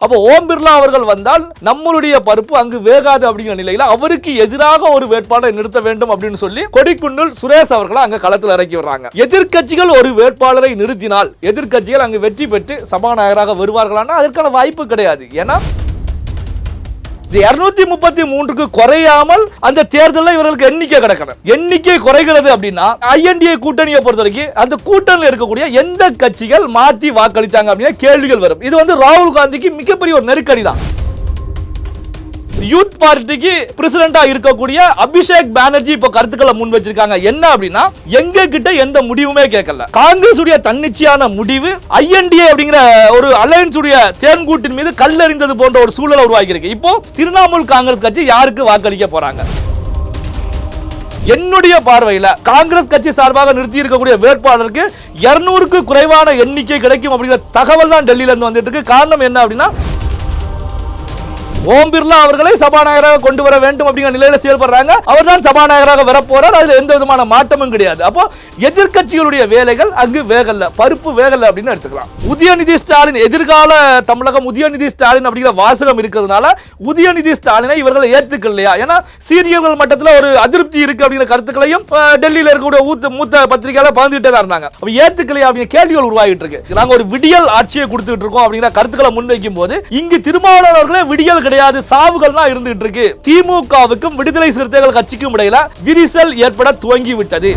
அப்போ ஓம் பிர்லா அவர்கள் வந்தால் நம்மளுடைய பருப்பு அங்கு வேகாது அப்படிங்கிற நிலையில அவருக்கு எதிராக ஒரு வேட்பாளரை நிறுத்த வேண்டும் அப்படின்னு சொல்லி கொடிக்குன்றில் சுரேஷ் அவர்களை அங்க களத்தில் இறக்கி வர்றாங்க. எதிர்க்கட்சிகள் ஒரு வேட்பாளரை நிறுத்தினால் எதிர்க்கட்சிகள் அங்கு வெற்றி பெற்று சபாநாயகராக வருவார்களானா அதற்கான வாய்ப்பு கிடையாது. ஏன்னா 233க்கு குறையாமல் அந்த தேர்தலில் இவர்களுக்கு எண்ணிக்கை கிடக்கணும். எண்ணிக்கை குறைகிறது அப்படின்னா INDA கூட்டணியை பொறுத்த வரைக்கும் அந்த கூட்டணியில் இருக்கக்கூடிய எந்த கட்சிகள் மாற்றி வாக்களிச்சாங்க அப்படின்னா கேள்விகள் வரும். இது ராகுல் காந்திக்கு மிகப்பெரிய ஒரு நெருக்கடி தான். யூத் பார்ட்டிக்கு பிரசிடென்டா இருக்கக்கூடிய அபிஷேக் பானர்ஜி இப்ப கருத்துக்களை முன் வச்சிருக்காங்க. என்ன அப்படின்னா எங்க கிட்ட எந்த முடிவுமே கேட்கல. காங்கிரஸ் உடைய தன்னிச்சையான முடிவு INDA அப்படிங்கிற ஒரு அலையன்ஸ் உடைய தேர்ந்தூட்டின் மீது கல்லெறிந்தது போன்ற ஒரு சூழலை உருவாக்கி இருக்கு. இப்போ திரிணாமுல் காங்கிரஸ் கட்சி யாருக்கு வாக்களிக்க போறாங்க? என்னுடைய பார்வையில் காங்கிரஸ் கட்சி சார்பாக நிறுத்தி இருக்கக்கூடிய வேட்பாளருக்கு 200க்கு குறைவான எண்ணிக்கை கிடைக்கும் அப்படிங்கிற தகவல் தான் டெல்லியில இருந்து வந்துட்டு இருக்கு. காரணம் என்ன அப்படின்னா ஓம் பிர்லா அவர்களை சபாநாயகராக கொண்டு வர வேண்டும் அப்படிங்கிற நிலையில செயல்படுறாங்க. அவர் தான் சபாநாயகராக வரப்போறார். அதுல எந்த விதமான மாற்றமும் கிடையாது. அப்போ எதிர்க்கட்சிகளுடைய வேலைகள் அங்கு வேகல்ல, பருப்பு வேகல்ல அப்படின்னு எடுத்துக்கலாம். உதயநிதி ஸ்டாலின் எதிர்கால தமிழகம் உதயநிதி ஸ்டாலின் அப்படிங்கிற வாசகம் இருக்கிறதுனால உதயநிதி ஸ்டாலினை இவர்களை ஏற்றுக்கலையா? ஏன்னா சீனியர்கள் மட்டத்தில் ஒரு அதிருப்தி இருக்கு அப்படிங்கிற கருத்துக்களையும் டெல்லியில் இருக்கக்கூடிய மூத்த பத்திரிகையாளர் பகிர்ந்துட்டே தான் இருந்தாங்க. அப்ப ஏற்றுக்கலையா அப்படிங்கிற கேள்விகள் உருவாகிட்டு இருக்கு. நாங்க ஒரு விடியல் ஆட்சியை கொடுத்துட்டு இருக்கோம் அப்படிங்கிற கருத்துக்களை முன்வைக்கும் போது இங்கு திருமாவளவன் அவர்களே விடியல் கிடையாது, சாவுகள் தான் இருந்துட்டு இருக்கு. திமுகவுக்கும் விடுதலை சிறுத்தைகள் கட்சிக்கும் இடையில விரிசல் ஏற்பட துவங்கி விட்டது.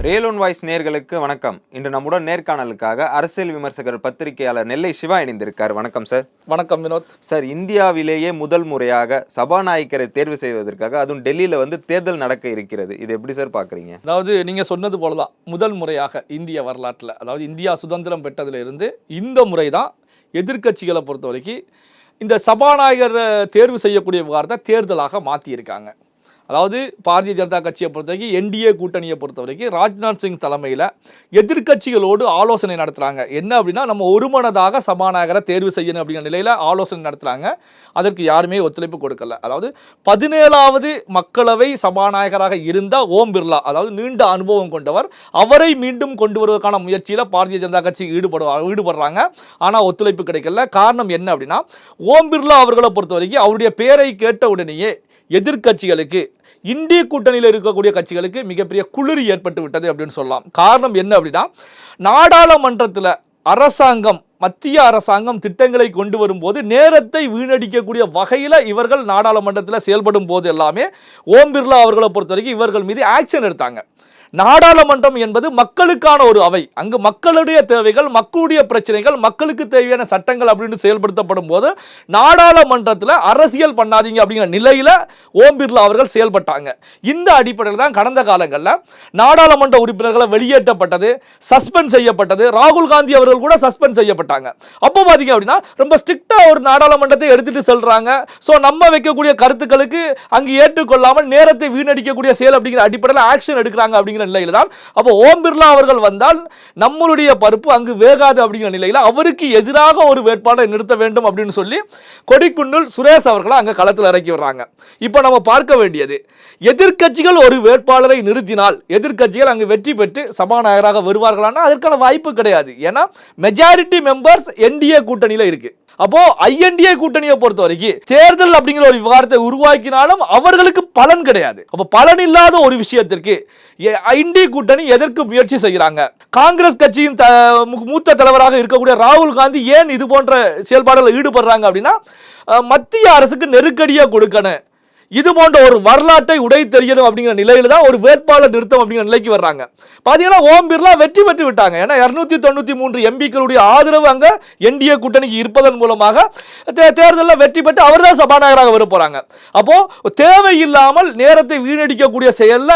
ரியல் ஒன் வாய்ஸ் நேயர்களுக்கு வணக்கம். இன்று நம்முடன் நேர்காணலுக்காக அரசியல் விமர்சகர் பத்திரிகையாளர் நெல்லை சிவா இணைந்திருக்கார். வணக்கம் சார். வணக்கம் வினோத் சார். இந்தியாவிலேயே முதல் முறையாக சபாநாயகரை தேர்வு செய்வதற்காக அதுவும் டெல்லியில தேர்தல் நடக்க இருக்கிறது. இது எப்படி சார் பாக்குறீங்க? அதாவது நீங்க சொன்னது போலதான் முதல் முறையாக இந்திய வரலாற்றில், அதாவது இந்தியா சுதந்திரம் பெற்றதுல இருந்து இந்த முறை தான் எதிர்க்கட்சிகளை பொறுத்த வரைக்கும் இந்த சபாநாயகர் தேர்வு செய்யக்கூடிய விவகாரத்தை தேர்தலாக மாற்றியிருக்காங்க. அதாவது பாரதிய ஜனதா கட்சியை பொறுத்த வரைக்கும் NDA கூட்டணியை பொறுத்த வரைக்கும் ராஜ்நாத் சிங் தலைமையில் எதிர்க்கட்சிகளோடு ஆலோசனை நடத்துகிறாங்க. என்ன அப்படின்னா நம்ம ஒருமனதாக சபாநாயகரை தேர்வு செய்யணும் அப்படிங்கிற நிலையில் ஆலோசனை நடத்துகிறாங்க. அதற்கு யாருமே ஒத்துழைப்பு கொடுக்கல. அதாவது 17வது மக்களவை சபாநாயகராக இருந்த ஓம் பிர்லா, அதாவது நீண்ட அனுபவம் கொண்டவர், அவரை மீண்டும் கொண்டு வருவதற்கான முயற்சியில் பாரதிய ஜனதா கட்சி ஈடுபடுறாங்க. ஆனால் ஒத்துழைப்பு கிடைக்கல. காரணம் என்ன அப்படின்னா ஓம் பிர்லா அவர்களை பொறுத்த வரைக்கும் அவருடைய பேரை கேட்ட உடனேயே எதிர்க்கட்சிகளுக்கு இந்திய கூட்டணியில் இருக்கக்கூடிய கட்சிகளுக்கு மிகப்பெரிய குளிர் ஏற்பட்டு விட்டது அப்படின்னு சொல்லலாம். காரணம் என்ன அப்படின்னா நாடாளுமன்றத்தில் அரசாங்கம், மத்திய அரசாங்கம் திட்டங்களை கொண்டு வரும்போது நேரத்தை வீணடிக்கக்கூடிய வகையில் இவர்கள் நாடாளுமன்றத்தில் செயல்படும் போது எல்லாமே ஓம் பிர்லா அவர்களை பொறுத்த வரைக்கும் இவர்கள் மீது ஆக்ஷன் எடுத்தாங்க. நாடாளுமன்றம் என்பது மக்களுக்கான ஒரு அவை. அங்கு மக்களுடைய தேவைகள், மக்களுடைய பிரச்சனைகள், மக்களுக்கு தேவையான சட்டங்கள் அப்படின்னு செயல்படுத்தப்படும் போது நாடாளுமன்றத்தில் அரசியல் பண்ணாதீங்க அப்படிங்கிற நிலையில ஓம் பிர்லா அவர்கள் செயல்பட்டாங்க. இந்த அடிப்படையில் தான் கடந்த காலங்களில் நாடாளுமன்ற உறுப்பினர்களை வெளியேற்றப்பட்டது, சஸ்பெண்ட் செய்யப்பட்டது. ராகுல் காந்தி அவர்கள் கூட சஸ்பெண்ட் செய்யப்பட்டாங்க. அப்போ பாத்தீங்க அப்படின்னா ரொம்ப ஸ்ட்ரிக்டா ஒரு நாடாளுமன்றத்தை எடுத்துட்டு செல்றாங்க. ஸோ நம்ம வைக்கக்கூடிய கருத்துக்களுக்கு அங்கு ஏற்றுக்கொள்ளாமல் நேரத்தை வீணடிக்கக்கூடிய செயல் அப்படிங்கிற அடிப்படையில் ஆக்ஷன் எடுக்கிறாங்க அப்படிங்கிற நிலையில தான் அப்போ ஓம் பிர்லா அவர்கள் வந்தால் நம்மளுடைய பருப்பு அங்கு வேகாது அப்படிங்கிற நிலையில அவருக்கு எதிராக ஒரு வேட்பாளரை நிறுத்த வேண்டும் அப்படின்னு சொல்லி கொடிக்குன்றில் சுரேஷ் அவர்களை அங்க களத்தில் இறக்கி வர்றாங்க. இப்போ நம்ம பார்க்க வேண்டியது எதிர்க்கட்சிகள் ஒரு வேட்பாளரை நிறுத்தினால் எதிர்க்கட்சிகள் அங்கு வெற்றி பெற்று சபாநாயகராக வருவார்களானா அதற்கான வாய்ப்பு கிடையாது. ஏன்னா மெஜாரிட்டி மெம்பர்ஸ் NDA கூட்டணியில இருக்கு. அப்போ INDA கூட்டணியை பொறுத்த வரைக்கும் தேர்தல் அப்படிங்கிற ஒரு விவகாரத்தை உருவாக்கினாலும் அவர்களுக்கு பலன் கிடையாது. அப்ப பலன் இல்லாத ஒரு விஷயத்திற்கு NDA கூட்டணி எதற்கு முயற்சி செய்கிறாங்க? காங்கிரஸ் கட்சியின் மூத்த தலைவராக இருக்கக்கூடிய ராகுல் காந்தி ஏன் இது போன்ற செயல்பாடுகளில் ஈடுபடுறாங்க அப்படின்னா மத்திய அரசுக்கு நெருக்கடியா கொடுக்கணும், இது போன்ற ஒரு வரலாற்றை உடை தெரியணும் அப்படிங்கிற நிலையில தான் ஒரு வேட்பாளர் நிறுத்தம் அப்படிங்கிற நிலைக்கு வர்றாங்க. பாத்தீங்கன்னா ஓம் பிர்லா வெற்றி பெற்று விட்டாங்க. ஏன்னா 293 MPக்களுடைய ஆதரவு அங்க NDA கூட்டணிக்கு இருப்பதன் மூலமாக தேர்தலில் வெற்றி பெற்று அவர் தான் சபாநாயகராக வர போறாங்க. அப்போ தேவையில்லாமல் நேரத்தை வீணடிக்கக்கூடிய செயல்ல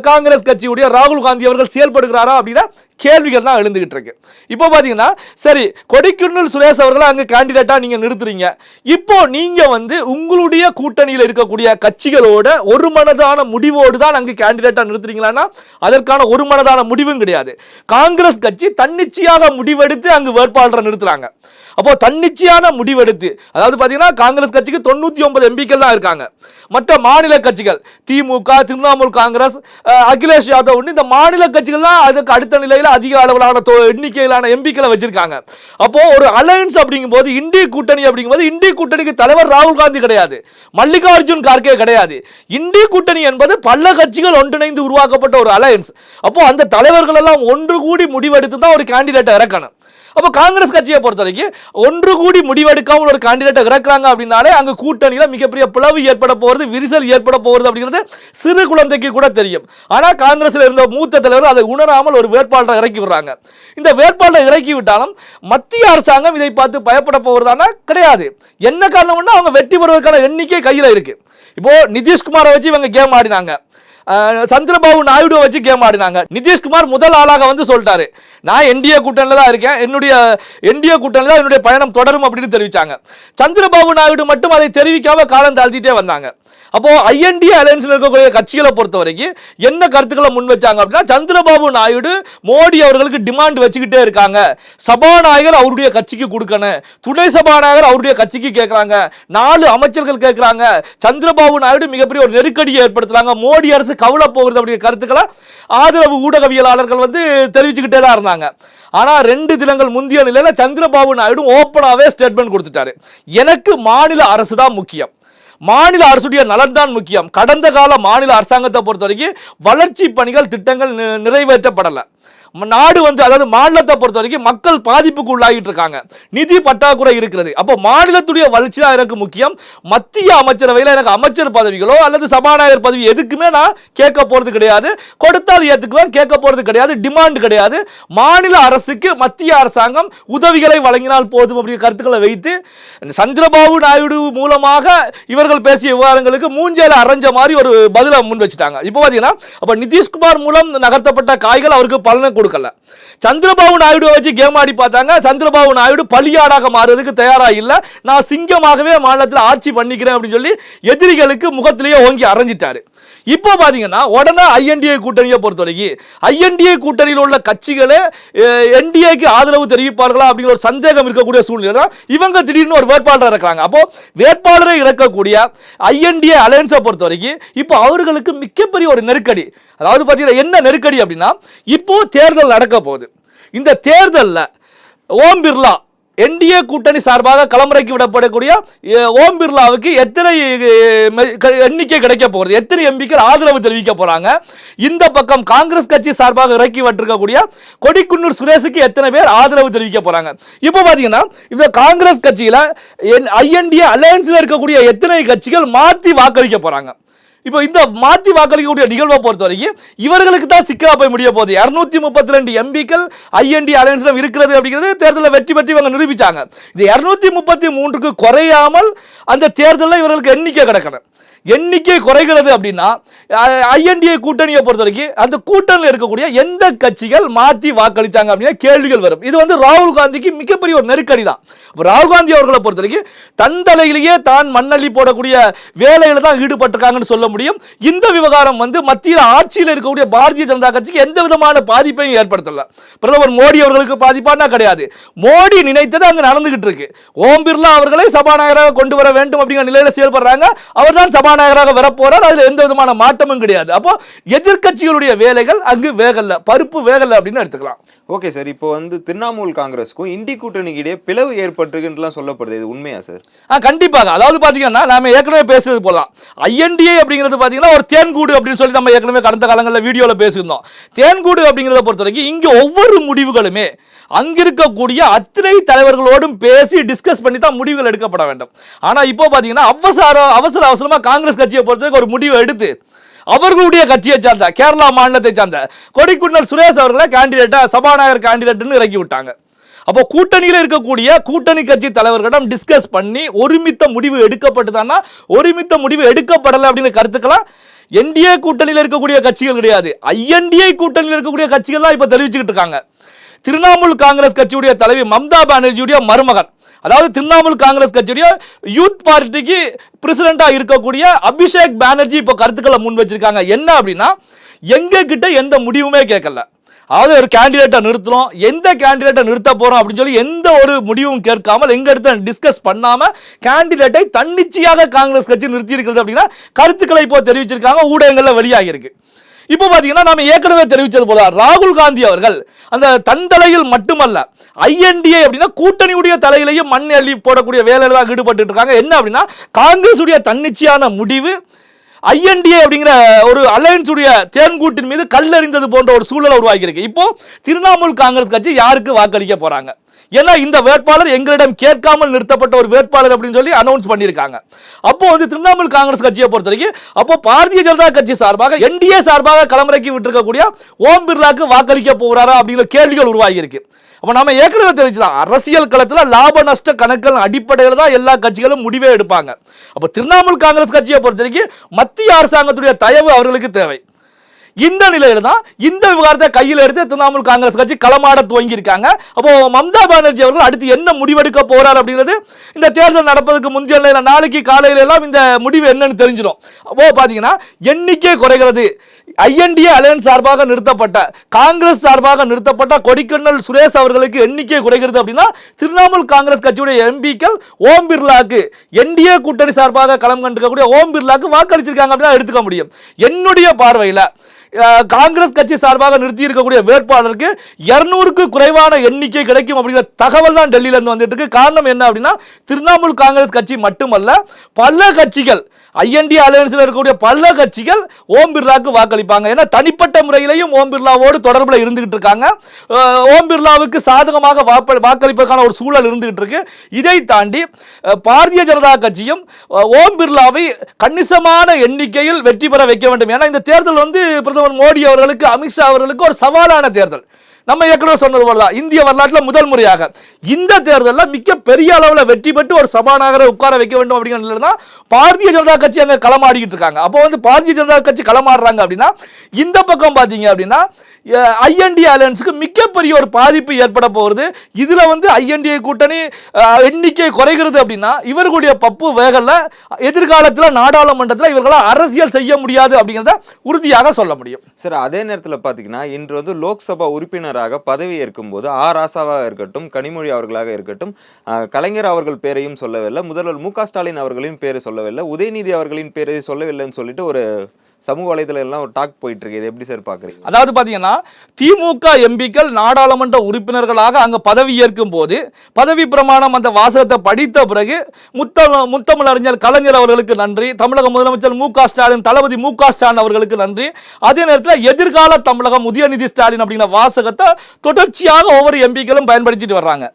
காங்கிரஸ் கட்சியுடைய ராகுல் காந்தி அவர்கள் செயல்படுகிறாரா அப்படின்னா கேள்விகள் தான் எழுந்துகிட்டு இருக்கு. இப்போ பாத்தீங்கன்னா சரி, கொடிக்குன்றில் சுரேஷ் அவர்களை அங்க கேண்டிடேட்டா நீங்க நிறுத்துறீங்க. இப்போ நீங்க உங்களுடைய கூட்டணியில் இருக்கக்கூடிய கட்சிகளோட ஒரு மனதான முடிவோடு தான் அங்கு கேண்டிடேட்டா நிறுத்துறீங்களான்னா அதற்கான ஒரு மனதான முடிவும் கிடையாது. காங்கிரஸ் கட்சி தன்னிச்சையாக முடிவெடுத்து அங்கு வேட்பாளரை நிறுத்துறாங்க. அப்போ தன்னிச்சையான முடிவெடுத்து, அதாவது பார்த்தீங்கன்னா காங்கிரஸ் கட்சிக்கு 99 எம்பிக்கள் தான் இருக்காங்க. மற்ற மாநில கட்சிகள் திமுக, திரிணாமுல் காங்கிரஸ், அகிலேஷ் யாதவ், இந்த மாநில கட்சிகள் தான் அதுக்கு அடுத்த நிலையில் அதிக அளவிலான எண்ணிக்கையிலான எம்பிக்களை வச்சிருக்காங்க. அப்போ ஒரு அலையன்ஸ் அப்படிங்கும்போது, இந்திய கூட்டணி அப்படிங்கும்போது, இந்திய கூட்டணிக்கு தலைவர் ராகுல் காந்தி கிடையாது, மல்லிகார்ஜுன் கார்கே கிடையாது. இந்திய கூட்டணி என்பது பல கட்சிகள் ஒன்றிணைந்து உருவாக்கப்பட்ட ஒரு அலையன்ஸ். அப்போ அந்த தலைவர்கள் எல்லாம் ஒன்று கூடி முடிவெடுத்து தான் ஒரு கேண்டிடேட்டை இறக்கணும். அப்போ காங்கிரஸ் கட்சியை பொறுத்த வரைக்கும் ஒன்று கூடி முடிவெடுக்காமல் ஒரு கேண்டிடேட்டை இறக்குறாங்க அப்படின்னாலே அங்கே கூட்டணியில் மிகப்பெரிய பிளவு ஏற்பட போகிறது, விரிசல் ஏற்பட போகிறது அப்படிங்கிறது சிறு குழந்தைக்கு கூட தெரியும். ஆனால் காங்கிரஸில் இருந்த மூத்த தலைவர் அதை உணராமல் ஒரு வேட்பாளரை இறக்கி விடுறாங்க. இந்த வேட்பாளரை இறக்கி விட்டாலும் மத்திய அரசாங்கம் இதை பார்த்து பயப்பட போகிறதானா கிடையாது. என்ன காரணம்னா அவங்க வெற்றி பெறுவதற்கான எண்ணிக்கை கையில் இருக்கு. இப்போ நிதிஷ்குமாரை வச்சு இவங்க கேம் ஆடினாங்க, சந்திரபாபு நாயுடு வச்சு கேம் ஆடினாங்க. நிதிஷ்குமார் முதல் ஆளாக வந்து சொல்லிட்டாரு, நான் என்டிஏ கூட்டணியில் தான் இருக்கேன், என்னுடைய என்டிஏ கூட்டணியில் தான் என்னுடைய பயணம் தொடரும் அப்படின்னு தெரிவிச்சாங்க. சந்திரபாபு நாயுடு மட்டும் அதை தெரிவிக்காம காலம் தாழ்த்திட்டே வந்தாங்க. அப்போ ஐஎன்டிஏ அலையன்ஸ்ல இருக்கக்கூடிய கட்சிகளை பொறுத்த வரைக்கும் என்ன கருத்துக்களை முன் வச்சாங்க அப்படின்னா, சந்திரபாபு நாயுடு மோடி அவர்களுக்கு டிமாண்ட் வச்சுக்கிட்டே இருக்காங்க, சபாநாயகர் அவருடைய கட்சிக்கு கொடுக்கணும், துணை சபாநாயகர் அவருடைய கட்சிக்கு கேட்கறாங்க, 4 அமைச்சர்கள் கேட்கறாங்க, சந்திரபாபு நாயுடு மிகப்பெரிய ஒரு நெருக்கடியை ஏற்படுத்துறாங்க, மோடி அரசு கவலை போகிறது அப்படிங்கிற கருத்துக்களை ஆதரவு ஊடகவியலாளர்கள் வந்து தெரிவிச்சுக்கிட்டே தான் இருந்தாங்க. ஆனா 2 தினங்கள் முந்தைய நிலையில சந்திரபாபு நாயுடு ஓப்பனாவே ஸ்டேட்மெண்ட் கொடுத்துட்டாரு, எனக்கு மாநில அரசு தான் முக்கியம், மாநில அரசுடைய நலன் தான் முக்கியம். கடந்த கால மாநில அரசாங்கத்தை பொறுத்த வரைக்கும் வளர்ச்சி பணிகள், திட்டங்கள் நிறைவேற்றப்படலை. நாடு வந்து, அதாவது மாநிலத்தை பொறுத்த வரைக்கும் மக்கள் பாதிப்புக்கு உள்ளாகிட்டு இருக்காங்க, நிதி பற்றாக்குறை இருக்கிறது. அப்போ மாநிலத்துடைய வளர்ச்சி தான் எனக்கு முக்கியம். மத்திய அமைச்சரவையில் எனக்கு அமைச்சர் பதவிகளோ அல்லது சபாநாயகர் பதவி எதுக்குமே நான் கேட்க போறது கிடையாது, கொடுத்தால் ஏற்றுக்குவேன், கேட்க போறது கிடையாது, டிமாண்ட் கிடையாது. மாநில அரசுக்கு மத்திய அரசாங்கம் உதவிகளை வழங்கினால் போதும் அப்படிங்கிற கருத்துக்களை வைத்து சந்திரபாபு நாயுடு மூலமாக இவர்கள் பேசிய விவகாரங்களுக்கு மூஞ்சேல அரைஞ்ச மாதிரி ஒரு பதிலை முன் வச்சுட்டாங்க. இப்போ பார்த்தீங்கன்னா, அப்போ நிதிஷ்குமார் மூலம் நகர்த்தப்பட்ட காய்கள் அவருக்கு பலனை கொடுக்கல. சந்திரபாபு நாயுடு வச்சு கேம் ஆடி பார்த்தாங்க, சந்திரபாபு நாயுடு பலியாடாக மாறுறதுக்கு தயாரா இல்ல, நான் சிங்கமாகவே மாநிலத்தில் ஆட்சி பண்ணிக்கிறேன் அப்படின்னு சொல்லி எதிரிகளுக்கு முகத்திலேயே ஓங்கி அரைஞ்சிட்டாரு. இப்போ பாத்தீங்கன்னா உடனே ஐஎன்டிஏ கூட்டணியை பொறுத்த வரைக்கும் ஐஎன்டிஏ கூட்டணியில் உள்ள கட்சிகளே என்டிஏக்கு ஆதரவு தெரிவிப்பார்களா அப்படிங்கிற ஒரு சந்தேகம் இருக்கக்கூடிய சூழ்நிலை இவங்க திடீர்னு ஒரு வேட்பாளரை இறக்குறாங்க. அப்போ வேட்பாளரை இறக்கக்கூடிய ஐஎன்டிஏ அலையன்ஸை பொறுத்த வரைக்கும் இப்போ அவர்களுக்கு மிகப்பெரிய ஒரு நெருக்கடி. அதாவது பார்த்தீங்கன்னா என்ன நெருக்கடி அப்படின்னா, இப்போ தேர்தல் நடக்க போகுது. இந்த தேர்தலில் ஓம் பிர்லா என்டிஏ கூட்டணி சார்பாக களமுறைக்கு விடப்படக்கூடிய ஓம் பிர்லாவுக்கு எத்தனை எண்ணிக்கை கிடைக்க போகிறது, எத்தனை எம்பிக்கள் ஆதரவு தெரிவிக்க போறாங்க, இந்த பக்கம் காங்கிரஸ் கட்சி சார்பாக இறக்கி விட்டிருக்கக்கூடிய கொடிக்குன்னூர் சுரேஷுக்கு எத்தனை பேர் ஆதரவு தெரிவிக்க போறாங்க. இப்போ பாத்தீங்கன்னா இந்த காங்கிரஸ் கட்சியில ஐஎன்டிஏ அலையன்ஸ்ல இருக்கக்கூடிய எத்தனை கட்சிகள் மாற்றி வாக்களிக்க போறாங்க. இப்போ இந்த மாற்றி வாக்களிக்கக்கூடிய நிகழ்வை பொறுத்த வரைக்கும் இவர்களுக்கு தான் சிக்கலா போய் முடிய போகுது. 232 எம்பிக்கள் ஐஎன்டிஏ அலையன்ஸ்ல இருக்கிறது அப்படிங்கிறது தேர்தலில் வெற்றி பெற்று இவங்க நிரூபிச்சாங்க. இது 233க்கு குறையாமல் அந்த தேர்தலில் இவர்களுக்கு எண்ணிக்கை கிடக்கணும். எண்ணிக்கை குறைகிறது அப்படின்னா ஐஎன்டிஏ கூட்டணியை பொறுத்த வரைக்கும் அந்த கூட்டணியில் இருக்கக்கூடிய எந்த கட்சிகள் மாற்றி வாக்களிச்சாங்க அப்படின்னா கேள்விகள் வரும். இது வந்து ராகுல் காந்திக்கு மிகப்பெரிய ஒரு நெருக்கடி தான். ராகுல் காந்தி அவர்களை பொறுத்த வரைக்கும் தன் தலையிலேயே தான் மண்ணள்ளி போடக்கூடிய வேலையில தான் ஈடுபட்டிருக்காங்கன்னு சொல்ல முடியும். இந்த விவகாரம் வந்து மத்தியில் ஆட்சியில் இருக்கக்கூடிய பாரதிய ஜனதா கட்சிக்கு எந்த விதமான பாதிப்பையும் ஏற்படுத்தல. பிரதமர் மோடி அவர்களுக்கு பாதிப்பானா கிடையாது. மோடி நினைத்தது அங்கு நடந்துகிட்டு இருக்கு. ஓம் பிர்லா அவர்களை சபாநாயகராக கொண்டு வர வேண்டும் அப்படிங்கிற நிலையில செயல்படுறாங்க. அவர் தான் சபாநாயகராக வரப்போறார். அதுல எந்த விதமான மாற்றமும் கிடையாது. அப்போ எதிர்க்கட்சிகளுடைய வேலைகள் அங்கு வேகல்ல, பருப்பு வேகல்ல அப்படின்னு எடுத்துக்கலாம். ஓகே சார், இப்போ வந்து திரிணாமுல் காங்கிரஸுக்கும் இந்தி கூட்டணிக்கு இடையே பிளவு ஏற்பட்டிருக்குன்னு சொல்லப்படுது, இது உண்மையா சார்? கண்டிப்பாக. அதாவது பாத்தீங்கன்னா நாம ஏற்கனவே பேசுறது போலாம், ஐஎன்டிஏ அப்படிங்கிறது பாத்தீங்கன்னா ஒரு தேன்கூடு அப்படின்னு சொல்லி நம்ம ஏற்கனவே கடந்த காலங்களில் வீடியோல பேசியிருந்தோம். தேன்கூடு அப்படிங்கிறத பொறுத்த வரைக்கும் இங்க ஒவ்வொரு முடிவுகளுமே அங்கிருக்கக்கூடிய அத்தனை தலைவர்களோடும் பேசி டிஸ்கஸ் பண்ணி தான் முடிவுகள் எடுக்கப்பட வேண்டும். ஆனா இப்போ பாத்தீங்கன்னா அவசரமா காங்கிரஸ் கட்சியை பொறுத்தவரைக்கும் ஒரு முடிவை எடுத்து அவர்களுடைய கட்சியை சார்ந்த கேரளா மாநிலத்தை சார்ந்த கொடிக்குன்னூர் சுரேஷ் அவர்களை கேண்டிடேட்டா சபாநாயகர் கேண்டிடேட்னு இறக்கி விட்டாங்க. அப்போ கூட்டணியில் இருக்கக்கூடிய கூட்டணி கட்சி தலைவர்களிடம் டிஸ்கஸ் பண்ணி ஒருமித்த முடிவு எடுக்கப்பட்டுதானா, ஒருமித்த முடிவு எடுக்கப்படலை அப்படிங்கிற கருத்துக்களை என்டிஏ கூட்டணியில் இருக்கக்கூடிய கட்சிகள் கிடையாது, ஐஎன்டிஏ கூட்டணியில் இருக்கக்கூடிய கட்சிகள் தான் இப்போ தெரிவிச்சுக்கிட்டு இருக்காங்க. திரிணாமுல் காங்கிரஸ் கட்சியுடைய தலைவி மம்தா பானர்ஜியுடைய மருமகன், அதாவது திரிணாமுல் காங்கிரஸ் கட்சியுடைய யூத் பார்ட்டிக்கு பிரசிடண்டா இருக்கக்கூடிய அபிஷேக் பானர்ஜி இப்போ கருத்துக்களை முன் வச்சிருக்காங்க. என்ன அப்படின்னா, எங்க கிட்ட எந்த முடிவுமே கேட்கல, அதாவது ஒரு கேண்டிடேட்டை நிறுத்துறோம், எந்த கேண்டிடேட்டை நிறுத்த போறோம் அப்படின்னு சொல்லி எந்த ஒரு முடிவும் கேட்காமல் எங்க இடத்துல டிஸ்கஸ் பண்ணாம கேண்டிடேட்டை தன்னிச்சையாக காங்கிரஸ் கட்சி நிறுத்தி இருக்கிறது அப்படின்னா கருத்துக்களை இப்போ தெரிவிச்சிருக்காங்க, ஊடகங்கள்ல வெளியாகி இருக்கு. இப்போ பாத்தீங்கன்னா நாம ஏற்கனவே தெரிவிச்சது போல ராகுல் காந்தி அவர்கள் அந்த தன் தலையில் மட்டுமல்ல INDA அப்படின்னா கூட்டணியுடைய தலையிலையும் மண் அள்ளி போடக்கூடிய வேலையில தான் ஈடுபட்டு இருக்காங்க. என்ன அப்படின்னா காங்கிரஸ் உடைய தன்னிச்சையான முடிவு INDA அப்படிங்கிற ஒரு அலையன்ஸ் உடைய தேன்கூட்டின் மீது கல்லெறிந்தது போன்ற ஒரு சூழலை உருவாக்கி இருக்கு. இப்போ திரிணாமுல் காங்கிரஸ் கட்சி யாருக்கு வாக்களிக்க போறாங்க? ஏன்னா இந்த வேட்பாளர் எங்களிடம் கேட்காமல் நிறுத்தப்பட்ட ஒரு வேட்பாளர் அப்படின்னு சொல்லி அனௌன்ஸ் பண்ணியிருக்காங்க. அப்போ திரிணாமுல் காங்கிரஸ் கட்சியை பொறுத்த வரைக்கும் அப்போ பாரதிய ஜனதா கட்சி சார்பாக NDA சார்பாக களமிறக்கி விட்டிருக்கக்கூடிய ஓம் பிர்லாக்கு வாக்களிக்க போகிறாரா அப்படிங்கிற கேள்விகள் உருவாகி இருக்கு. அப்ப நாம ஏற்கனவே தெரிவிச்சலாம், அரசியல் களத்துல லாப நஷ்ட கணக்குகள் அடிப்படையில் தான் எல்லா கட்சிகளும் முடிவே எடுப்பாங்க. அப்ப திரிணாமுல் காங்கிரஸ் கட்சியை பொறுத்த வரைக்கும் மத்திய அரசாங்கத்துடைய தயவு அவர்களுக்கு தேவை. இந்த நிலையில தான் இந்த விவகாரத்தை கையில் எடுத்து திரிணாமுல் காங்கிரஸ் கட்சி களமாட துவங்கி இருக்காங்க. அப்போ மம்தா பானர்ஜி அவர்கள் அடுத்து என்ன முடிவெடுக்க போறார் அப்படிங்கிறது இந்த தேர்தல் நடப்பதற்கு முந்தைய நாளைக்கு காலையில எல்லாம் இந்த முடிவு என்னன்னு தெரிஞ்சிடும். அப்போ பாத்தீங்கன்னா எண்ணிக்கை குறைகிறது. INDA அலையன்ஸ் சார்பாக நிறுத்தப்பட்ட காங்கிரஸ் சார்பாக நிறுத்தப்பட்ட கொடிக்கண்ணல் சுரேஷ் அவர்களுக்கு எண்ணிக்கை குறைகிறது அப்படின்னா திரிணாமுல் காங்கிரஸ் கட்சியுடைய எம்பிக்கள் ஓம் பிர்லாக்கு NDA கூட்டணி சார்பாக களம் கண்டுக்கக்கூடிய ஓம் பிர்லாக்கு வாக்களிச்சிருக்காங்க அப்படின்னு எடுத்துக்க முடியும். என்னுடைய பார்வையில் காங்கிரஸ் கட்சி சார்பாக நிறுத்தி இருக்கக்கூடிய வேட்பாளருக்கு 200க்கு குறைவான எண்ணிக்கை கிடைக்கும் அப்படிங்கிற தகவல் தான் டெல்லியில இருந்து வந்துட்டு இருக்கு. காரணம் என்ன அப்படின்னா திரிணாமுல் காங்கிரஸ் கட்சி மட்டுமல்ல பல கட்சிகள் INDA அலையன்ஸ்ல இருக்கக்கூடிய பல கட்சிகள் ஓம் பிர்லாக்கு வாக்களிப்பாங்க. ஏன்னா தனிப்பட்ட முறையிலையும் ஓம் பிர்லாவோடு தொடர்புல இருந்துகிட்டு இருக்காங்க. ஓம் பிர்லாவுக்கு சாதகமாக வாக்களிப்பதற்கான ஒரு சூழல் இருந்துகிட்டு இருக்கு. இதை தாண்டி பாரதிய ஜனதா கட்சியும் ஓம் பிர்லாவை கணிசமான எண்ணிக்கையில் வெற்றி பெற வைக்க வேண்டும். ஏன்னா இந்த தேர்தல் பிரதமர் மோடி அவர்களுக்கு அமித்ஷா அவர்களுக்கு ஒரு சவாலான தேர்தல். நம்ம ஏற்கனவே சொன்னது போலதான் இந்திய வரலாற்றில் முதல் முறையாக இந்த தேர்தலில் மிக பெரிய அளவில் வெற்றி பெற்று ஒரு சபாநாயகரை உட்கார வைக்க வேண்டும் அப்படிங்கிற தான் பாரதிய ஜனதா கட்சி அங்கே களமாடிக்கிட்டு இருக்காங்க. அப்போ பாரதிய ஜனதா கட்சி களமாடுறாங்க அப்படின்னா இந்த பக்கம் பார்த்தீங்க அப்படின்னா INDA அலையன்ஸுக்கு மிகப்பெரிய ஒரு பாதிப்பு ஏற்பட போகிறது. இதுல INDA கூட்டணி எண்ணிக்கை குறைகிறது அப்படின்னா இவர்களுடைய பப்பு வேகல எதிர்காலத்தில் நாடாளுமன்றத்தில் இவர்களால் அரசியல் செய்ய முடியாது அப்படிங்கிறத உறுதியாக சொல்ல முடியும். சார், அதே நேரத்தில் பார்த்தீங்கன்னா இன்று லோக்சபா உறுப்பினராக பதவி ஏற்கும் போது ராசாவாக இருக்கட்டும், கனிமொழி அவர்களாக இருக்கட்டும், கலைஞர் அவர்கள் பேரையும் சொல்லவில்லை, முதல்வர் MK ஸ்டாலின் அவர்களின் பேரை சொல்லவில்லை, உதயநிதி அவர்களின் பேரை சொல்லவில்லைன்னு சொல்லிட்டு ஒரு சமூக வலைதளம் எல்லாம் ஒரு டாக் போயிட்டு இருக்கு. இது எப்படி சார் பாக்குறீங்க? அதாவது பாத்தீங்கன்னா திமுக எம்பிக்கள் நாடாளுமன்ற உறுப்பினர்களாக அங்க பதவி ஏற்கும் போது பதவி பிரமாணம் அந்த வாசகத்தை படித்த பிறகு முத்தமிழறிஞர் கலைஞர் அவர்களுக்கு நன்றி, தமிழக முதலமைச்சர் MK ஸ்டாலின் தளபதி MK ஸ்டாலின் அவர்களுக்கு நன்றி, அதே நேரத்தில் எதிர்கால தமிழகம் உதயநிதி ஸ்டாலின் அப்படிங்கிற வாசகத்தை தொடர்ச்சியாக ஒவ்வொரு எம்பிக்களும் பயன்படுத்திட்டு வர்றாங்க.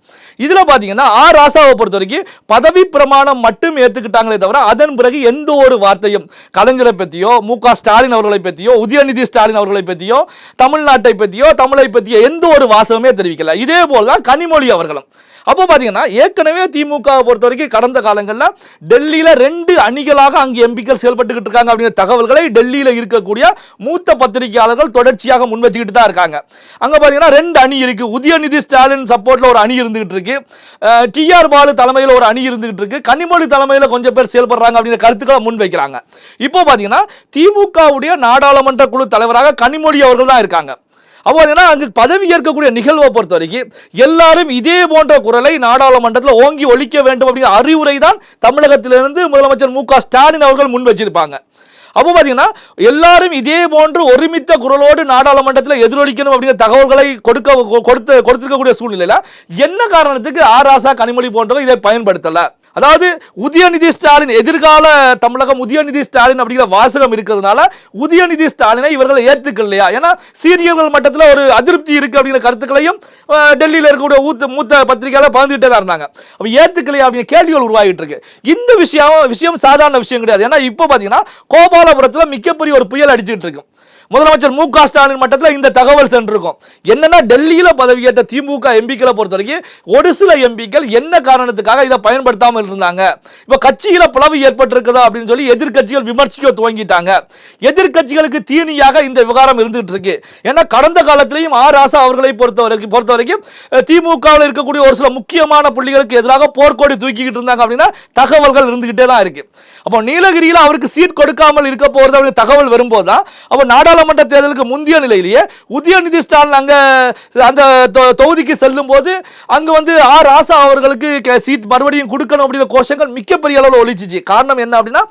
இதுல பாத்தீங்கன்னா ராசாவை பொறுத்த வரைக்கும் பதவி பிரமாணம் மட்டும் ஏத்துக்கிட்டாங்களே தவிர அதன் பிறகு எந்த ஒரு வார்த்தையும் கலைஞரை பத்தியோ MK ஸ்டாலின் அவர்களை பற்றியோ உதயநிதி ஸ்டாலின் அவர்களை பற்றியோ தமிழ்நாட்டை பற்றியோ தமிழை பற்றியோ எந்த ஒரு வாசகமே தெரிவிக்கல. இதே போலதான் கனிமொழி அவர்களும். அப்போ பாத்தீங்கன்னா ஏற்கனவே திமுக பொறுத்த வரைக்கும் கடந்த காலங்களில் டெல்லியில 2 அணிகளாக அங்கு எம்பிக்கள் செயல்பட்டுக்கிட்டு இருக்காங்க அப்படிங்கிற தகவல்களை டெல்லியில இருக்கக்கூடிய மூத்த பத்திரிகையாளர்கள் தொடர்ச்சியாக முன் வச்சுக்கிட்டு தான் இருக்காங்க. அங்க பாத்தீங்கன்னா 2 அணி இருக்கு. உதயநிதி ஸ்டாலின் சப்போர்ட்ல ஒரு அணி இருந்துகிட்டு இருக்கு, TR பாலு தலைமையில் ஒரு அணி இருந்துகிட்டு இருக்கு, கனிமொழி தலைமையில் கொஞ்சம் பேர் செயல்படுறாங்க அப்படிங்கிற கருத்துக்களை முன் வைக்கிறாங்க. இப்போ பாத்தீங்கன்னா திமுகவுடைய நாடாளுமன்ற குழு தலைவராக கனிமொழி அவர்கள் தான் இருக்காங்க. அப்போ அங்கு பதவி ஏற்கக்கூடிய நிகழ்வை பொறுத்த வரைக்கும் எல்லாரும் இதே போன்ற குரலை நாடாளுமன்றத்தில் ஓங்கி ஒழிக்க வேண்டும் அப்படிங்கிற அறிவுரை தான் தமிழகத்திலிருந்து முதலமைச்சர் MK ஸ்டாலின் அவர்கள் முன் வச்சிருப்பாங்க. அப்போ பாத்தீங்கன்னா எல்லாரும் இதே போன்று ஒருமித்த குரலோடு நாடாளுமன்றத்தில் எதிரொலிக்கணும் அப்படிங்கிற தகவல்களை கொடுத்திருக்கக்கூடிய சூழ்நிலையில என்ன காரணத்துக்கு ராசா கனிமொழி போன்றவை இதை பயன்படுத்தல? அதாவது உதயநிதி ஸ்டாலின் எதிர்கால தமிழகம் உதயநிதி ஸ்டாலின் அப்படிங்கிற வாசகம் இருக்கிறதுனால உதயநிதி ஸ்டாலினை இவர்களை ஏற்றுக்கலையா? ஏன்னா சீரியர்கள் மட்டத்தில் ஒரு அதிருப்தி இருக்கு அப்படிங்கிற கருத்துக்களையும் டெல்லியில் இருக்கக்கூடிய மூத்த பத்திரிகையாளர் பகிர்ந்துகிட்டே தான் இருந்தாங்க. அப்ப ஏற்றுக்கலையா அப்படிங்கிற கேள்விகள் உருவாகிட்டு இருக்கு. இந்த விஷயம் சாதாரண விஷயம் கிடையாது. ஏன்னா இப்போ பாத்தீங்கன்னா கோபாலபுரத்தில் மிகப்பெரிய ஒரு புயல் அடிச்சுட்டு இருக்கு. முதலமைச்சர் MK ஸ்டாலின் மட்டத்தில் இந்த தகவல் சென்றிருக்கும். என்னன்னா டெல்லியில பதவியேற்ற திமுக எம்பிக்களை பொறுத்த வரைக்கும் ஒரு சில எம்பிக்கள் என்ன காரணத்துக்காக இதை பயன்படுத்தாமல் இருந்தாங்க, இப்ப கட்சியில பிளவு ஏற்பட்டிருக்குதா அப்படின்னு சொல்லி எதிர்கட்சிகள் விமர்சிக்க துவங்கிட்டாங்க. எதிர்கட்சிகளுக்கு தீனியாக இந்த விவகாரம் இருந்துகிட்டு இருக்கு. ஏன்னா கடந்த காலத்திலையும் ராசா அவர்களை பொறுத்த வரைக்கும் திமுகவில் இருக்கக்கூடிய ஒரு சில முக்கியமான புள்ளிகளுக்கு எதிராக போர்க்கோடி தூக்கிக்கிட்டு இருந்தாங்க அப்படின்னா தகவல்கள் இருந்துகிட்டே தான் இருக்கு. அப்போ நீலகிரியில் அவருக்கு சீட் கொடுக்காமல் இருக்க போறது தகவல் வரும்போது தான் அப்போ நாடாளுமன்ற நாடாளுமன்ற தேர்தலுக்கு முந்தைய நிலையிலேயே உதயநிதி ஸ்டாலின் அங்க அந்த தொகுதிக்கு செல்லும் போது அங்க வந்து ஆர் ராசா அவர்களுக்கு சீட் மறுபடியும் கொடுக்கணும் அப்படிங்கிற கோஷங்கள் மிகப்பெரிய அளவில் ஒலிச்சிச்சு. காரணம் என்ன அப்படின்னா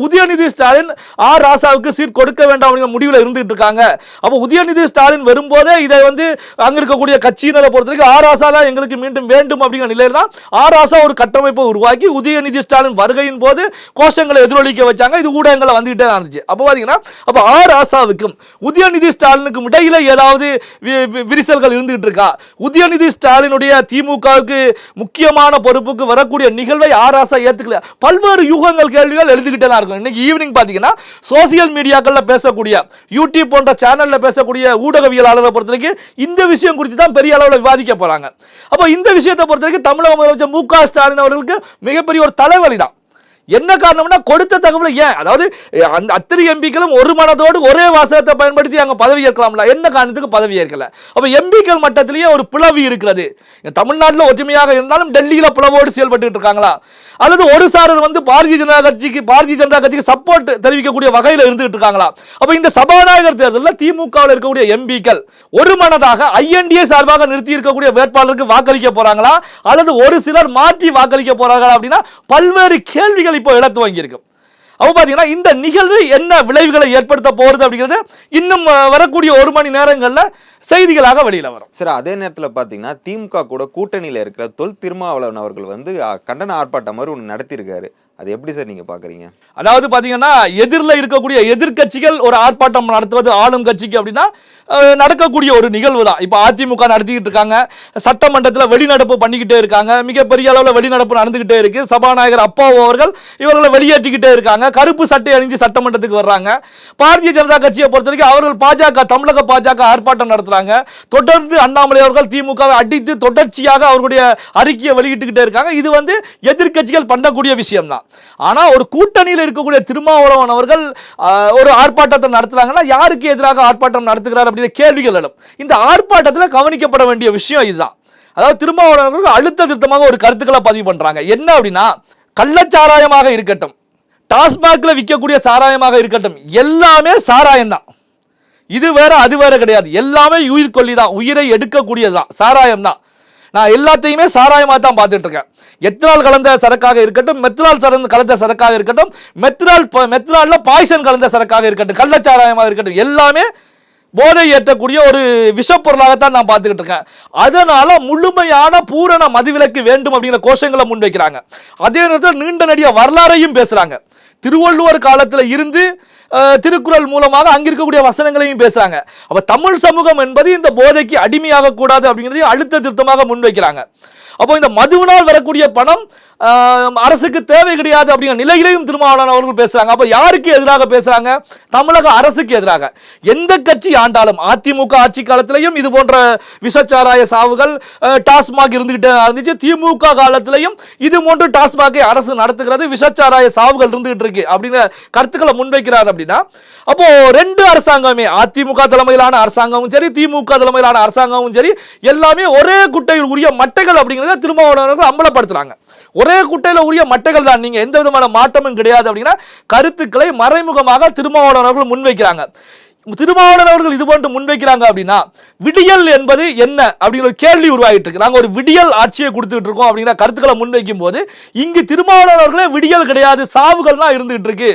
உதயநிதி ஸ்டாலின் ஆர் ராசாவுக்கு சீட் கொடுக்க வேண்டாம் அப்படிங்கிற முடிவில் இருந்துட்டு இருக்காங்க. அப்போ உதயநிதி ஸ்டாலின் வரும்போதே இதை வந்து அங்க இருக்கக்கூடிய கட்சியினரை பொறுத்தவரைக்கும் ஆர் ராசா தான் எங்களுக்கு மீண்டும் வேண்டும் அப்படிங்கிற நிலையில் தான் ஆர் ராசா ஒரு கட்டமைப்பை உருவாக்கி உதயநிதி ஸ்டாலின் வருகையின் போது கோஷங்களை எதிரொலிக்க வச்சாங்க. இது ஊடகங்களை வந்துகிட்டே இருந்துச்சு. அப்போ பாத்தீங்கன்னா அப்ப ஆர் ராசாவுக்கும் உதயநிதி ஸ்டாலினுக்கும் இடையில ஏதாவது விரிசல்கள் இருந்துகிட்டு இருக்கா? உதயநிதி ஸ்டாலினுடைய திமுகவுக்கு முக்கியமான பொறுப்புக்கு வரக்கூடிய நிகழ்வை ஆர் ராசா ஏத்துக்கல. பல்வேறு யூகங்கள் கேள்விகள் எழுதிக்கிட்டே தான் இருக்கும். இன்னைக்கு ஈவினிங் பாத்தீங்கன்னா சோசியல் மீடியாக்கள்ல பேசக்கூடிய யூடியூப் போன்ற சேனல்ல பேசக்கூடிய ஊடகவியலாளரை பொறுத்தவரைக்கும் இந்த விஷயம் குறித்து தான் பெரிய அளவில் விவாதிக்க போறாங்க. அப்போ இந்த விஷயத்தை பொறுத்தவரைக்கும் தமிழக முதலமைச்சர் மு க ஸ்டாலின் அவர்களுக்கு மிகப்பெரிய ஒரு தலைவலி தான். என்ன காரணம்னா கொடுத்த தகவலை ஏன், அதாவது அந்த அத்தனை எம்பிக்களும் ஒரு மனதோடு ஒரே வாசகத்தை பயன்படுத்தி அங்க பதவி ஏற்கலாம்ல, என்ன காரணத்துக்கு பதவி ஏற்கல? அப்ப எம்பிக்கள் மட்டத்திலேயே ஒரு பிளவு இருக்கிறது. தமிழ்நாட்டில் ஒற்றுமையாக இருந்தாலும் டெல்லியில பிளவோடு செயல்பட்டு இருக்காங்களா, அல்லது ஒரு சாரர் வந்து பாரதிய ஜனதா கட்சிக்கு சப்போர்ட் தெரிவிக்கக்கூடிய வகையில் இருந்துட்டு இருக்காங்களா? அப்ப இந்த சபாநாயகர் தேர்தலில் திமுகவில் இருக்கக்கூடிய எம்பிக்கள் ஒரு மனதாக ஐஎன்டிஏ சார்பாக நிறுத்தி இருக்கக்கூடிய வேட்பாளருக்கு வாக்களிக்க போறாங்களா, அல்லது ஒரு சிலர் மாற்றி வாக்களிக்க போறாங்களா அப்படின்னா பல்வேறு கேள்விகள் இப்போ இழத்து வாங்கியிருக்கு. அப்ப பாத்தீங்கன்னா இந்த நிகழ்வு என்ன விளைவுகளை ஏற்படுத்த போறது அப்படிங்கிறது இன்னும் வரக்கூடிய ஒரு மணி நேரங்கள்ல செய்திகளாக வெளியில வரும். சரி, அதே நேரத்தில் பாத்தீங்கன்னா திமுக கூட கூட்டணியில இருக்கிற தொல் திருமாவளவன் அவர்கள் வந்து கண்டன ஆர்ப்பாட்டம் மாதிரி ஒன்று நடத்தியிருக்காரு. அது எப்படி சார் நீங்க பாக்குறீங்க? அதாவது பாத்தீங்கன்னா எதிரில் இருக்கக்கூடிய எதிர்கட்சிகள் ஒரு ஆர்ப்பாட்டம் நடத்துவது ஆளும் கட்சிக்கு அப்படின்னா நடக்கக்கூடிய ஒரு நிகழ்வு தான். இப்போ அதிமுக நடத்திக்கிட்டு இருக்காங்க, சட்டமன்றத்தில் வெளிநடப்பு பண்ணிக்கிட்டே இருக்காங்க, மிகப்பெரிய அளவில் வெளிநடப்பு நடந்துகிட்டே இருக்கு. சபாநாயகர் அப்பாவு அவர்கள் இவர்களை வெளியேற்றிக்கிட்டே இருக்காங்க, கருப்பு சட்டை அணிஞ்சு சட்டமன்றத்துக்கு வர்றாங்க. பாரதிய ஜனதா கட்சியை பொறுத்த வரைக்கும் அவர்கள் பாஜக தமிழக பாஜக ஆர்ப்பாட்டம் நடத்துறாங்க. தொடர்ந்து அண்ணாமலை அவர்கள் திமுகவை அடித்து தொடர்ச்சியாக அவருடைய அறிக்கையை வெளியிட்டுக்கிட்டே இருக்காங்க. இது வந்து எதிர்கட்சிகள் பண்ணக்கூடிய விஷயம் தான். ஆனா ஒரு கூட்டணியில் இருக்கக்கூடிய திருமாவளவன் அவர்கள் ஒரு ஆர்ப்பாட்டத்தை நடத்துறாங்கன்னா யாருக்கு எதிராக ஆர்ப்பாட்டம் நடத்துகிறார் அப்படிங்கிற கேள்விகள் எழும். இந்த ஆர்ப்பாட்டத்தில் கவனிக்கப்பட வேண்டிய விஷயம் இதுதான். அதாவது திருமாவளவன் அவர்கள் அழுத்த திருத்தமாக ஒரு கருத்துக்களை பதிவு பண்றாங்க. என்ன அப்படின்னா கள்ளச்சாராயமாக இருக்கட்டும், டாஸ்மாக்ல விற்கக்கூடிய சாராயமாக இருக்கட்டும், எல்லாமே சாராயம் தான். இது வேற அது வேற கிடையாது. எல்லாமே உயிர் கொல்லி தான், உயிரை எடுக்கக்கூடியதுதான், சாராயம் தான். நான் எல்லாத்தையுமே சாராயமாக தான் பார்த்துட்டு இருக்கேன். எத்தனால் கலந்த சரக்காக இருக்கட்டும், மெத்ரால் கலந்த சரக்காக இருக்கட்டும், மெத்ரால்ல பாய்சன் கலந்த சரக்காக இருக்கட்டும், கள்ளச்சாராயமாக இருக்கட்டும், எல்லாமே போதை ஏற்றக்கூடிய ஒரு விஷப்பொருளாகத்தான் நான் பார்த்துக்கிட்டு இருக்கேன். அதனால முழுமையான பூரண மதுவிலக்கு வேண்டும் அப்படிங்கிற கோஷங்களை முன்வைக்கிறாங்க. அதே நேரத்தில் நீண்ட நெடிய வரலாறையும் பேசுறாங்க. திருவள்ளுவர் காலத்தில் இருந்து திருக்குறள் மூலமாக அங்க இருக்கக்கூடிய வசனங்களையும் பேசுறாங்க. அப்ப தமிழ் சமூகம் என்பது இந்த போதைக்கு அடிமையாக கூடாது அப்படிங்கிறதையும் அழுத்த திருத்தமாக முன்வைக்கிறாங்க. அப்போ இந்த மதுவினால் வரக்கூடிய பணம் அரசுக்கு தேவை கிடையாது அப்படிங்கிற நிலையிலையும் திருமாவளவன் அவர்கள் பேசுறாங்க. அப்ப யாருக்கு எதிராக பேசுறாங்க? தமிழக அரசுக்கு எதிராக. எந்த கட்சி ஆண்டாலும் அதிமுக ஆட்சி காலத்திலையும் இது போன்ற விஷச்சாராய சாவுகள் டாஸ்மாக் இருந்துகிட்டே இருந்துச்சு. திமுக காலத்திலையும் இது போன்று டாஸ்மாகை அரசு நடத்துகிறது, விஷச்சாராய சாவுகள் இருந்துகிட்டு இருக்கு அப்படிங்கிற கருத்துக்களை முன்வைக்கிறார். அப்படின்னா அப்போ ரெண்டு அரசாங்கமே, அதிமுக தலைமையிலான அரசாங்கமும் சரி, திமுக தலைமையிலான அரசாங்கமும் சரி, எல்லாமே ஒரே குட்டையில் உரிய மட்டைகள் அப்படிங்கிறத திருமாவளவன் அம்பலப்படுத்துறாங்க. ஒரே குட்டையில உரிய மட்டைகள் தான், நீங்க எந்த விதமான மாற்றமும் கிடையாது அப்படின்னா கருத்துக்களை மறைமுகமாக திருமாவளவன் அவர்கள் முன்வைக்கிறாங்க. திருமாவளவன் அவர்கள் இது போன்று முன்வைக்கிறாங்க அப்படின்னா விடியல் என்பது என்ன அப்படிங்கிற கேள்வி உருவாகிட்டு இருக்கு. நாங்க ஒரு விடியல் ஆட்சியை கொடுத்துட்டு இருக்கோம் அப்படிங்கிற கருத்துக்களை முன்வைக்கும் போது இங்கு திருமாவளவன் அவர்களே விடியல் கிடையாது, சாவுகள் தான் இருந்துகிட்டு இருக்கு.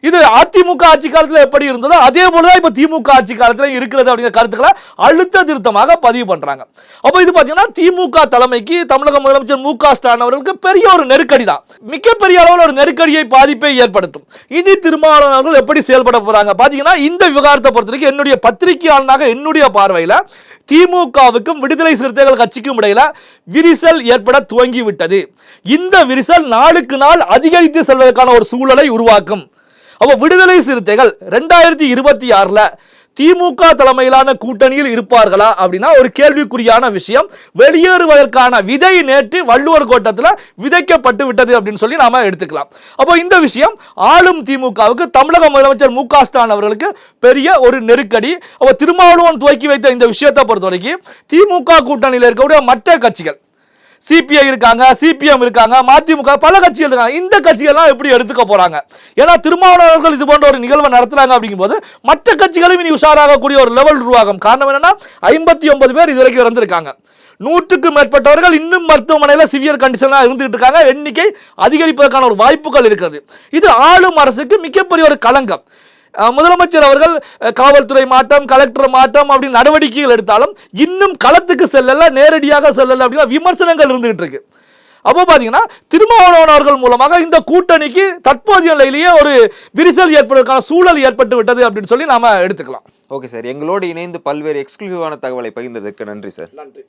இது அதிமுக ஆட்சி காலத்தில் எப்படி இருந்ததோ அதே போலதான் இப்ப திமுக ஆட்சி காலத்தில் இருக்கிறது அப்படிங்கிற கருத்துக்களை அழுத்த திருத்தமாக பதிவு பண்றாங்க. அப்ப இது பாத்தீங்கன்னா திமுக தலைமைக்கு தமிழக முதலமைச்சர் மு க ஸ்டாலின் அவர்களுக்கு பெரிய ஒரு நெருக்கடி தான், மிகப்பெரிய அளவில் ஒரு நெருக்கடியை பாதிப்பை ஏற்படுத்தும். இது திருமாவளவன் அவர்கள் எப்படி செயல்பட போறாங்க பாத்தீங்கன்னா இந்த விவகாரத்தை பொறுத்தவரைக்கும் என்னுடைய பத்திரிகையாளனாக என்னுடைய பார்வையில திமுகவுக்கும் விடுதலை சிறுத்தைகள் கட்சிக்கும் இடையில விரிசல் ஏற்பட துவங்கி விட்டது. இந்த விரிசல் நாளுக்கு நாள் அதிகரித்து செல்வதற்கான ஒரு சூழலை உருவாக்கும். அப்ப விடுதலை சிறுத்தைகள் 2026 திமுக தலைமையிலான கூட்டணியில் இருப்பார்களா அப்படின்னா ஒரு கேள்விக்குறியான விஷயம். வெளியேறுவதற்கான விதை நேற்று வள்ளுவர் கோட்டத்தில் விதைக்கப்பட்டு விட்டது அப்படின்னு சொல்லி நாம எடுத்துக்கலாம். அப்போ இந்த விஷயம் ஆளும் திமுகவுக்கு தமிழக முதலமைச்சர் மு க ஸ்டாலின் அவர்களுக்கு பெரிய ஒரு நெருக்கடி. அப்போ திருமாவளவன் துவக்கி வைத்த இந்த விஷயத்தை பொறுத்த வரைக்கும் திமுக கூட்டணியில் இருக்கக்கூடிய மற்ற கட்சிகள் சிபிஐ இருக்காங்க, சிபிஎம் இருக்காங்க, மதிமுக, பல கட்சிகள் இருக்காங்க. இந்த கட்சிகள்லாம் எப்படி எடுத்துக்க போறாங்க? ஏன்னா திருமாவளவன் அவர்கள் இது போன்ற ஒரு நிகழ்வை நடத்துறாங்க அப்படிங்கும்போது மற்ற கட்சிகளும் இனி உஷாராகக்கூடிய ஒரு லெவல் உருவாகும். காரணம் என்னன்னா 59 பேர் இதுவரைக்கும் இறந்திருக்காங்க. 100க்கு மேற்பட்டவர்கள் இன்னும் மருத்துவமனையில் சிவியர் கண்டிஷனாக இருந்துகிட்டு இருக்காங்க. எண்ணிக்கை அதிகரிப்பதற்கான ஒரு வாய்ப்புகள் இருக்கிறது. இது ஆளும் அரசுக்கு மிகப்பெரிய ஒரு களங்கம். முதலமைச்சர் அவர்கள் காவல்துறை மாற்றம், கலெக்டர் மாற்றம் அப்படின்னு நடவடிக்கைகள் எடுத்தாலும் இன்னும் களத்துக்கு செல்லல, நேரடியாக செல்லல அப்படின்னா விமர்சனங்கள் இருந்துகிட்டு இருக்கு. அப்போ பார்த்தீங்கன்னா திருமாவளவன் அவர்கள் மூலமாக இந்த கூட்டணிக்கு தற்போதைய நிலையிலேயே ஒரு விரிசல் ஏற்படுவதற்கான சூழல் ஏற்பட்டு விட்டது அப்படின்னு சொல்லி நாம எடுத்துக்கலாம். ஓகே சார், எங்களோடு இணைந்து பல்வேறு எக்ஸ்க்ளூசிவான தகவலை பகிர்ந்ததற்கு நன்றி சார். நன்றி.